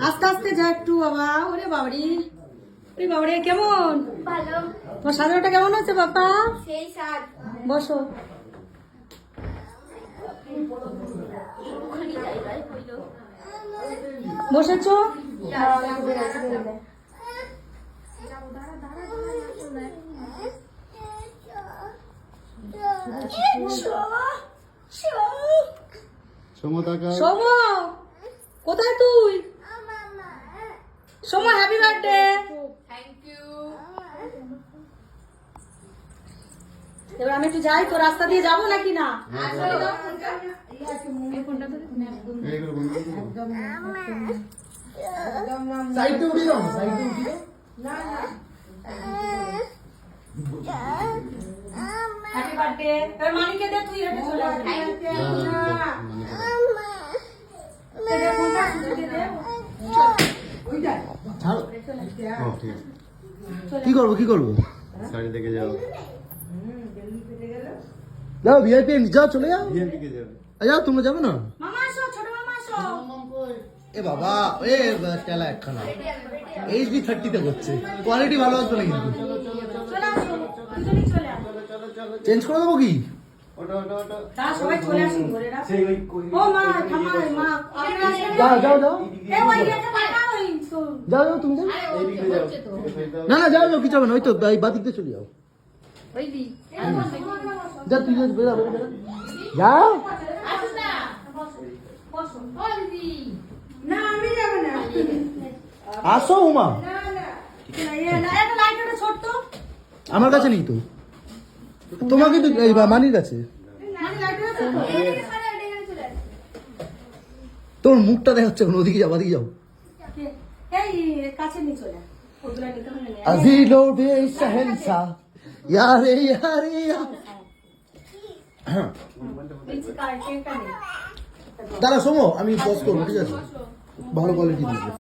আস্তে আস্তে যা একটু বাবা। ওরে বাবারি, ওরে বাবারে, কেমন ভালো। তোমার সাজানোটা কেমন হচ্ছে বাবা? সেই স্বাদ। বসো। বসেছো? সোম, কোথায় তুই? Som, happy birthday. Thank you. এবার আমি একটু যাই, তো রাস্তা দিয়ে যাবো নাকি না? সাইডে উঠে যাও, সাইডে উঠে যাও। Happy birthday. এবার মানিকে দে, তুই হেঁটে চলে আসবি। ছাড়ো। কি করবো কি করবো? শাড়ি দেখে যাও, যাও ভিআইপি যাও, চলে যাও। বিএমপিকে যাও। যাও, তোমরা যাবে না? মামা আসো, ছোট মামা আসো। এ বাবা, এ টেলা একখানা এইচডি 30 তে করছে, কোয়ালিটি ভালো আসবে না কিন্তু। চলে আসো, দুজনেই চলে আসো। চেঞ্জ করে দেবো কি? ওটা ওটা ওটা তা সবাই চলে আসুন ঘরে রাখ। সেই ওই ও মা, থামা মা, আপনারা আসেন। যাও যাও যাও এ ওই একটা পাঠা, ওই তো। যাও যাও, তুমি যাও। এইদিকে যাও। না না, যাও যাও, কিছু হবে না, ওই তো বাদিক দিয়ে চলে যাও। ওই দি। যা তুই যা, বেরা বেরা বেরা। যাও। আসো না। বসো। ওই দি। না, আমি যাব না। আসো উমা, না না, একটা লাইট একটা ছোট্ট। আমার কাছে নেই তো, তোমাকে তো এই মানির কাছে। মানে লাইট আছে তো? এদিকে সরে, এদিকে চলে আয়। তোর মুখটা দেখাচ্ছে, ওদিকে যাও, ওদিকে যাও। এই কাছে নিয়ে চলে আয়। ওগুলা নিতে হবে না। আজি লোভে শহনশা ইয়ারে ইয়ারে ইয়ার। এই যে কার কেকটা নে। দাঁড়া সোমো, আমি পজ করবো, ঠিক আছে? ভালো কোয়ালিটি দিবে।